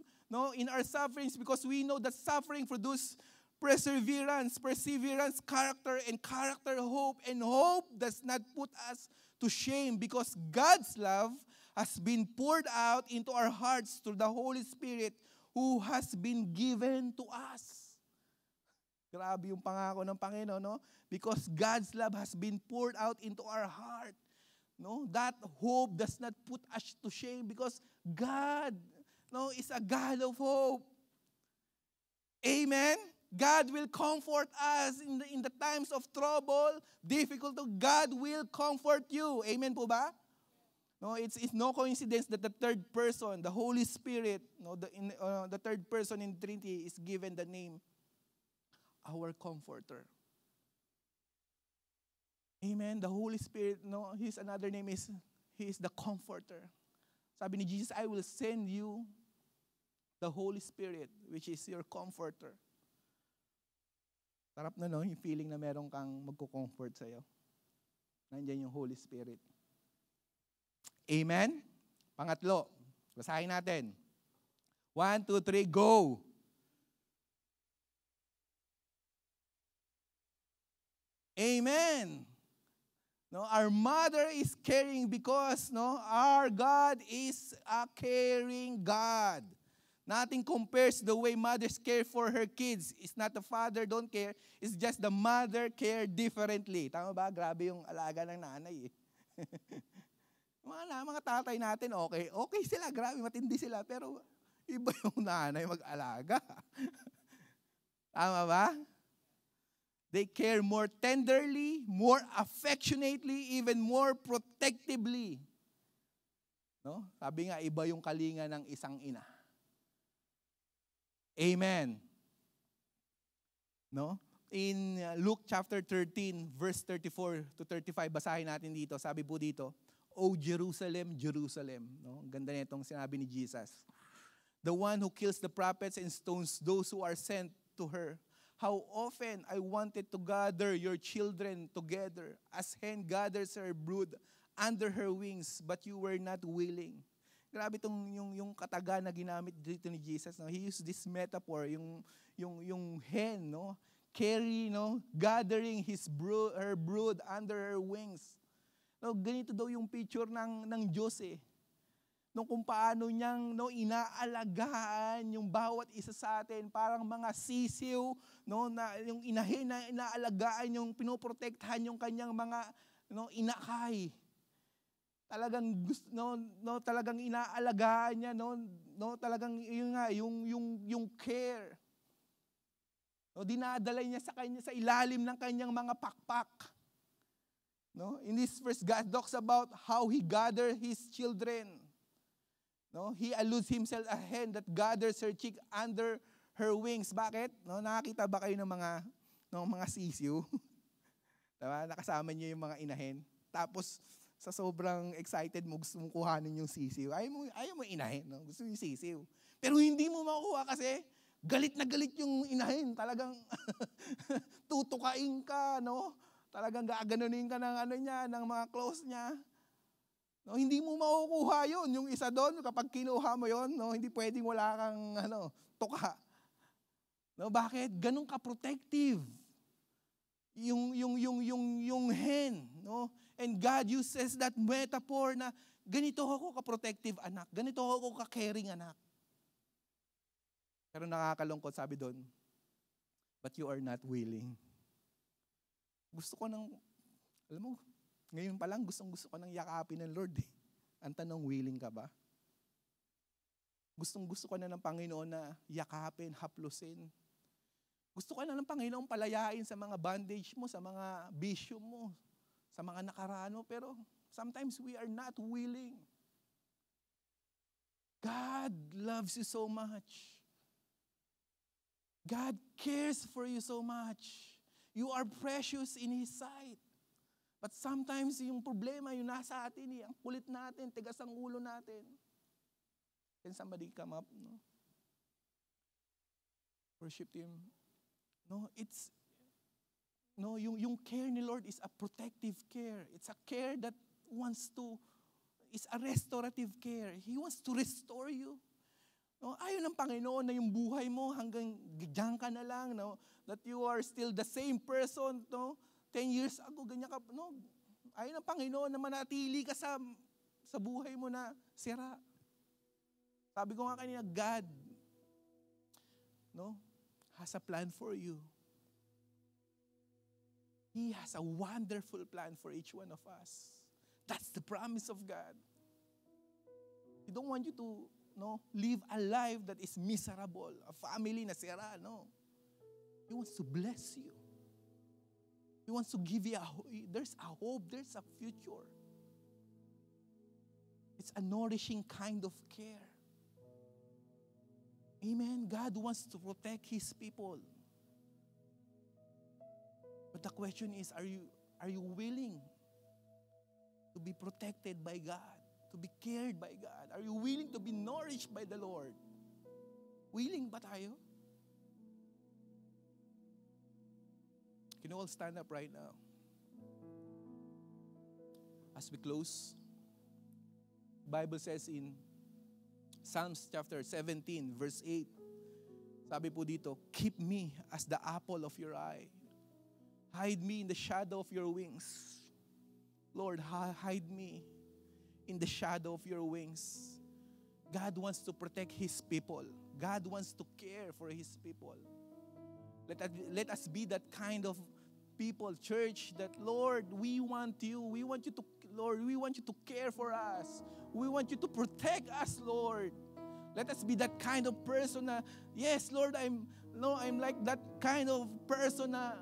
because we know that suffering produces perseverance, character, and character, hope. And hope does not put us to shame because God's love has been poured out into our hearts through the Holy Spirit who has been given to us. Grabe yung pangako ng Panginoon, no? Because God's love has been poured out into our heart. No? That hope does not put us to shame because God, is a God of hope. Amen? God will comfort us in the times of trouble, difficulty. God will comfort you. Amen po ba? No, it's no coincidence that the third person, the Holy Spirit, the third person in Trinity is given the name our Comforter. Amen. The Holy Spirit, His another name is He is the Comforter. Sabi ni Jesus, I will send you the Holy Spirit, which is your Comforter. Sarap na, yung feeling na meron kang magko-comfort sa'yo. Nandiyan yung Holy Spirit. Amen? Pangatlo, basahin natin. 1, 2, 3, go! Amen! Our mother is caring because our God is a caring God. Nothing compares the way mothers care for her kids. It's not the father don't care. It's just the mother care differently. Tama ba? Grabe yung alaga ng nanay eh. mga tatay natin, okay sila, grabe, matindi sila. Pero iba yung nanay mag-alaga. Tama ba? They care more tenderly, more affectionately, even more protectively. Sabi nga, iba yung kalinga ng isang ina. Amen. No? In Luke chapter 13, verse 34 to 35, basahin natin dito. Sabi po dito, O Jerusalem, Jerusalem. No? Ang ganda nitong sinabi ni Jesus. The one who kills the prophets and stones those who are sent to her. How often I wanted to gather your children together as hen gathers her brood under her wings, but you were not willing. Grabe itong yung kataga na ginamit dito ni Jesus. No? He used this metaphor, yung hen, no? Carry, no? Gathering her brood under her wings. No, ganito daw yung picture ng Diyos eh. No, kung paano niyang inaalagaan yung bawat isa sa atin, parang mga sisiw, no, na yung inahin na inaalagaan, yung pinoprotektahan yung kanyang mga inakay. Talagang talagang inaalagaan niya, talagang yung care. No, dinadala niya sa kanya sa ilalim ng kanyang mga pakpak. No, in this verse, God talks about how He gathered His children. No, He alludes Himself a hen that gathers her chick under her wings. Bakit? No, nakakita ba kayo ng mga sisiw? Diba? Nakasama niyo yung mga inahin. Tapos sa sobrang excited mo, gusto mong kuhanin yung sisiw. Ayaw mo inahin, no? Gusto yung sisiw. Pero hindi mo makuha kasi galit na galit yung inahin. Talagang tutukain ka, no? Talagang gaganunin ka ng mga clothes niya. No, hindi mo makukuha yun. Yung isa doon, kapag kinuha mo yun, no, hindi pwedeng wala kang tuka. No, bakit? Ganun ka protective. Yung hen, no? And God uses that metaphor na ganito ako ka-protective anak. Ganito ako ka-caring anak. Pero nakakalungkot, sabi doon, but you are not willing. Gusto ko alam mo, ngayon pa lang gusto ko ng yakapin ng Lord. Ang tanong, willing ka ba? Gusto ko na ng Panginoon na yakapin, haplusin. Gusto ko na ng Panginoon palayain sa mga bandage mo, sa mga bisyo mo, sa mga nakaraan mo, pero sometimes we are not willing. God loves you so much. God cares for you so much. You are precious in His sight. But sometimes yung problema, yung nasa atin, ang kulit natin, tigas ang ulo natin. Can somebody come up? No? Worship Him. No, yung care ni Lord is a protective care. It's a care that is a restorative care. He wants to restore you. No, ayaw ng Panginoon na yung buhay mo hanggang diyan ka na lang, no? That you are still the same person, no? 10 years ago, ganyan ka, no? Ayaw ng Panginoon na manatili ka sa buhay mo na sira. Sabi ko nga kanina, God, no, has a plan for you. He has a wonderful plan for each one of us. That's the promise of God. He don't want you to live a life that is miserable, a family na sira, no. He wants to bless you. He wants to give you there's a hope, there's a future. It's a nourishing kind of care. Amen. God wants to protect His people. But the question is, are you willing to be protected by God? To be cared by God? Are you willing to be nourished by the Lord? Willing ba tayo? Can you all stand up right now? As we close, the Bible says in Psalms chapter 17, verse 8, sabi po dito, keep me as the apple of your eye. Hide me in the shadow of your wings. Lord, hide me in the shadow of your wings. God wants to protect His people. God wants to care for His people. Let us be that kind of people, church, that, Lord, we want you. We want you to, Lord, we want you to care for us. We want you to protect us, Lord. Let us be that kind of person na, yes, Lord, I'm like that kind of person na,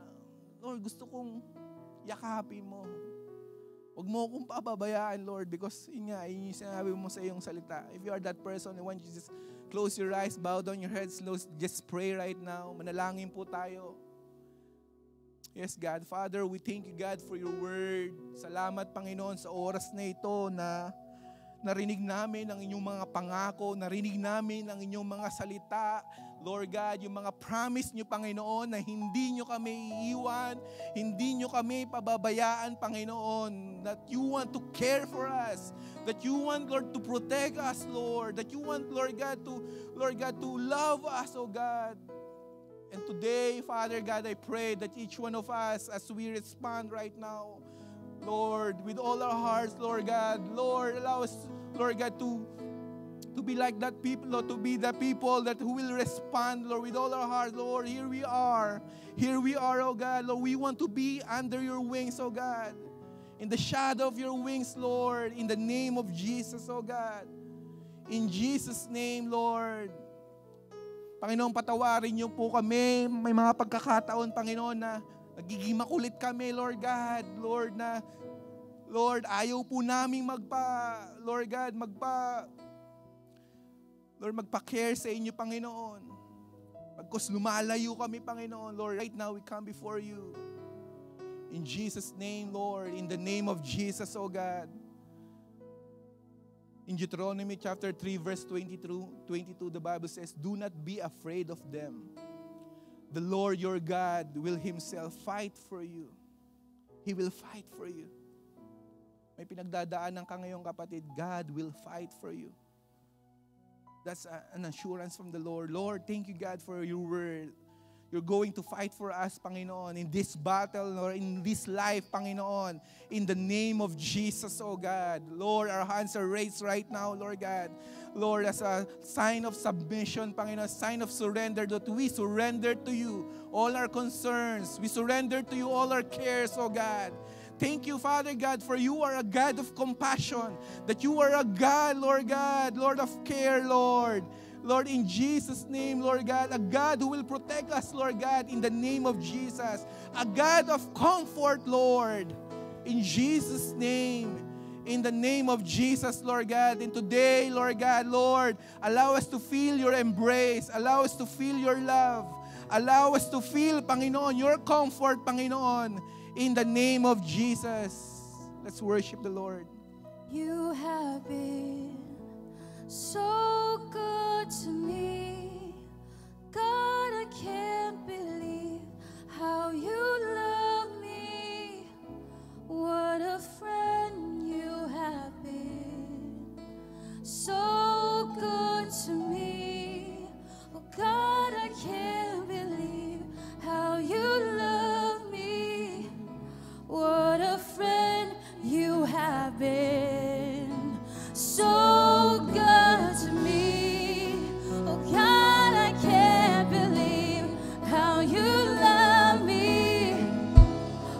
Lord, gusto kong yakapin mo. Huwag mo akong pababayaan, Lord, because yun yung sinabi mo sa iyong salita. If you are that person, I want you to just Close your eyes, bow down your heads, just pray right now. Manalangin po tayo. Yes, God. Father, we thank you, God, for your word. Salamat, Panginoon, sa oras na ito na narinig namin ang inyong mga pangako, narinig namin ang inyong mga salita. Lord God, yung mga promise nyo, Panginoon, na hindi nyo kami iiwan, hindi nyo kami pababayaan, Panginoon, that you want to care for us, that you want, Lord, to protect us, Lord, that you want, Lord God, to love us, oh God. And today, Father God, I pray that each one of us, as we respond right now, Lord, with all our hearts, Lord God, Lord, allow us, Lord God, to be like that people, Lord, to be the people that who will respond, Lord, with all our hearts, Lord. Here we are, oh God, Lord. We want to be under your wings, oh God, in the shadow of your wings, Lord, in the name of Jesus, oh God. In Jesus' name, Lord. Panginoon, patawarin niyo po kami. May mga pagkakataon, Panginoon, na nagiging makulit kami, Lord God. Lord, ayaw po naming magpa-care sa inyo, Panginoon. Pagkos lumalayo kami, Panginoon, Lord, right now we come before you. In Jesus' name, Lord, in the name of Jesus, oh God. In Deuteronomy chapter 3, verse 22, the Bible says, do not be afraid of them. The Lord your God will Himself fight for you. He will fight for you. May pinagdadaanan ka ngayong kapatid, God will fight for you. That's an assurance from the Lord. Lord, thank you, God, for your word. You're going to fight for us, Panginoon, in this battle or in this life, Panginoon, in the name of Jesus, oh God. Lord, our hands are raised right now, Lord God. Lord, as a sign of submission, Panginoon, a sign of surrender, that we surrender to you all our concerns. We surrender to you all our cares, oh God. Thank you, Father God, for you are a God of compassion, that you are a God, Lord of care, Lord. Lord, in Jesus' name, Lord God, a God who will protect us, Lord God, in the name of Jesus. A God of comfort, Lord, in Jesus' name. In the name of Jesus, Lord God. And today, Lord God, Lord, allow us to feel your embrace. Allow us to feel your love. Allow us to feel, Panginoon, your comfort, Panginoon, in the name of Jesus. Let's worship the Lord.
You have been so good to me. God, I can't believe how you love me. What a friend you have been. So good to me. Oh God, I can't believe how you love me. What a friend you have been. So good to me. Oh God, I can't believe how you love me.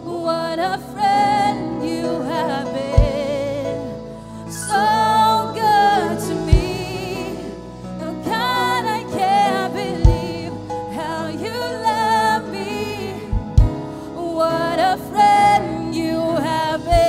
What a friend you have been. So good to me. Oh God, I can't believe how you love me. What a friend you have been.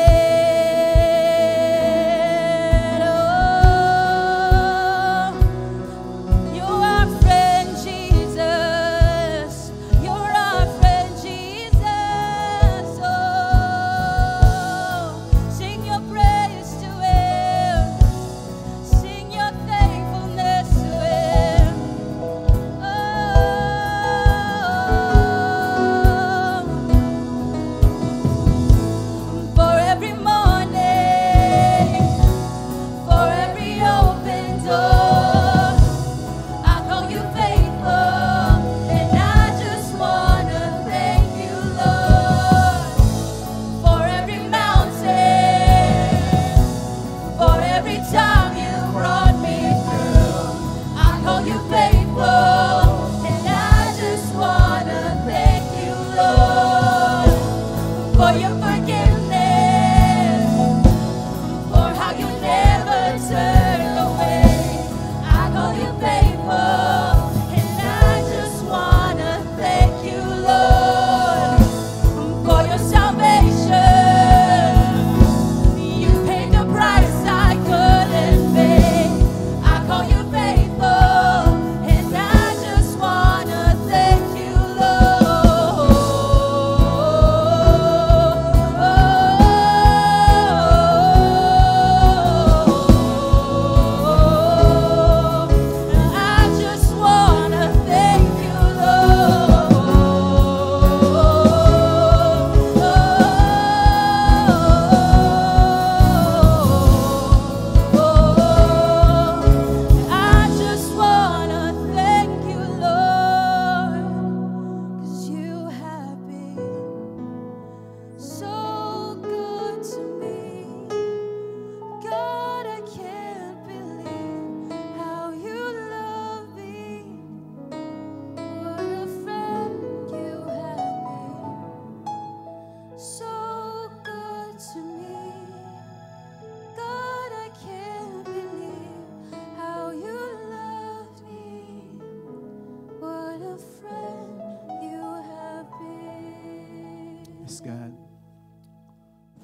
Yes, God.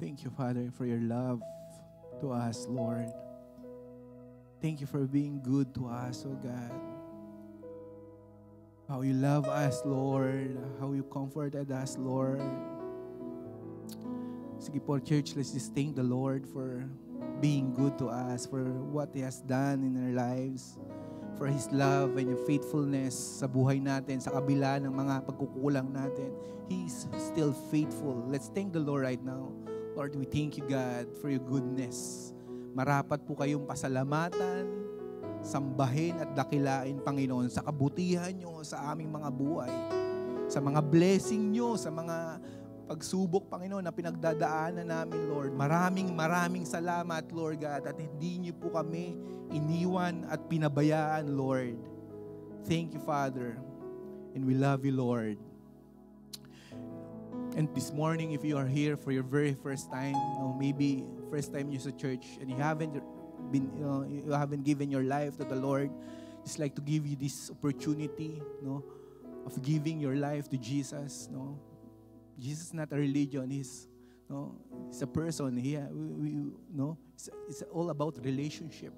Thank you, Father, for your love to us, Lord. Thank you for being good to us, oh God. How you love us, Lord. How you comforted us, Lord. Sige po, church, let's just thank the Lord for being good to us, for what He has done in our lives, for His love and His faithfulness sa buhay natin, sa kabila ng mga pagkukulang natin. He is still faithful. Let's thank the Lord right now. Lord, we thank you, God, for your goodness. Marapat po kayong pasalamatan, sambahin at dakilain, Panginoon, sa kabutihan nyo sa aming mga buhay, sa mga blessing nyo, sa mga pagsubok, Panginoon, na pinagdadaanan namin, Lord. Maraming salamat, Lord God, at hindi niyo po kami iniwan at pinabayaan, Lord. Thank you, Father. And we love you, Lord. And this morning, if you are here for your very first time, maybe first time you sa church, and you haven't given your life to the Lord, just like to give you this opportunity, of giving your life to Jesus, Jesus is not a religion. He's a person. It's all about relationship.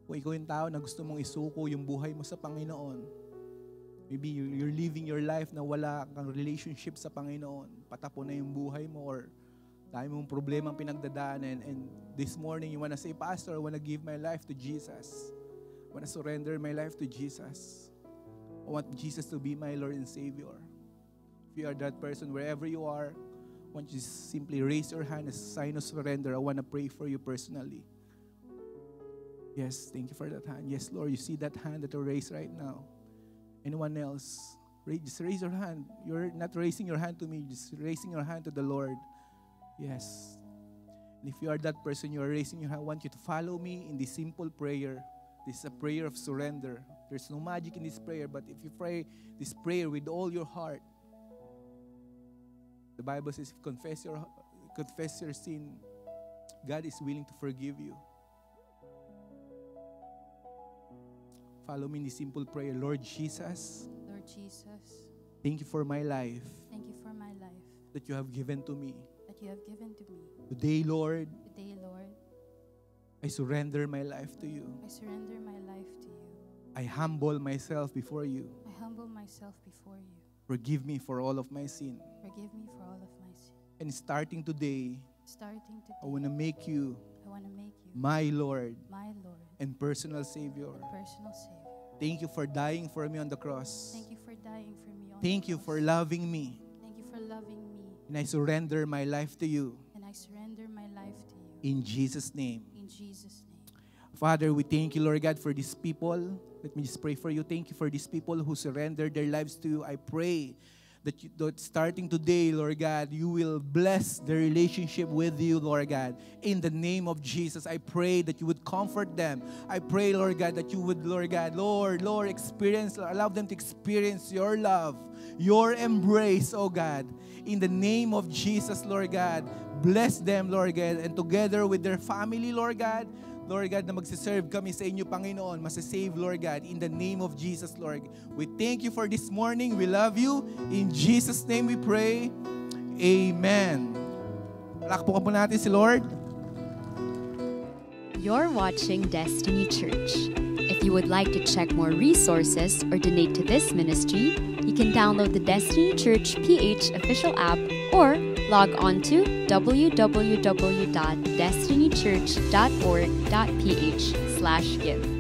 Kung ikaw yung tao na gusto mong isuko yung buhay mo sa Panginoon, maybe you're living your life na wala kang relationship sa Panginoon, patapon na yung buhay mo, or dahil mong problema ang pinagdadaanan, and this morning you wanna say, Pastor, I wanna give my life to Jesus. I wanna surrender my life to Jesus. I want Jesus to be my Lord and Savior. If you are that person, wherever you are, I want you to simply raise your hand as a sign of surrender. I want to pray for you personally. Yes, thank you for that hand. Yes, Lord, you see that hand that you raised right now. Anyone else? Just raise your hand. You're not raising your hand to me, just raising your hand to the Lord. Yes. And if you are that person, you are raising your hand, I want you to follow me in this simple prayer. This is a prayer of surrender. There's no magic in this prayer, but if you pray this prayer with all your heart, the Bible says, if you confess your sin, God is willing to forgive you. Follow me in this simple prayer. Lord Jesus, thank you for my life.
Thank you for my life
That you have given to me.
that you have given to me.
Today, Lord,
I
I surrender my life to you.
surrender my life to you.
I humble myself before you.
I humble myself before you.
Forgive me for all of my sin.
Forgive me for all of my sin.
And starting today,
Starting today,
I want to make you
I want to make you
my Lord
my Lord
and personal Savior.
and personal Savior.
Thank you for dying for me on the cross.
Thank you for dying for me on
Thank
the
you for
cross.
loving me.
Thank you for loving me.
And I surrender my life to you.
And I surrender my life to you.
In Jesus' name.
In Jesus' name.
Father, we thank you, Lord God, for these people. Let me just pray for you. Thank you for these people who surrendered their lives to you. I pray that starting today, Lord God, you will bless their relationship with you, Lord God. In the name of Jesus, I pray that you would comfort them. I pray, Lord God, that you would, Lord God, Lord, allow them to experience your love, your embrace, oh God. In the name of Jesus, Lord God, bless them, Lord God, and together with their family, Lord God, na magsiserve kami sa inyo, Panginoon, masasave, Lord God, in the name of Jesus, Lord. We thank you for this morning. We love you. In Jesus' name we pray. Amen. Palakpakan po natin si Lord.
You're watching Destiny Church. If you would like to check more resources or donate to this ministry, you can download the Destiny Church PH official app or log on to www.destinychurch.org.ph/give.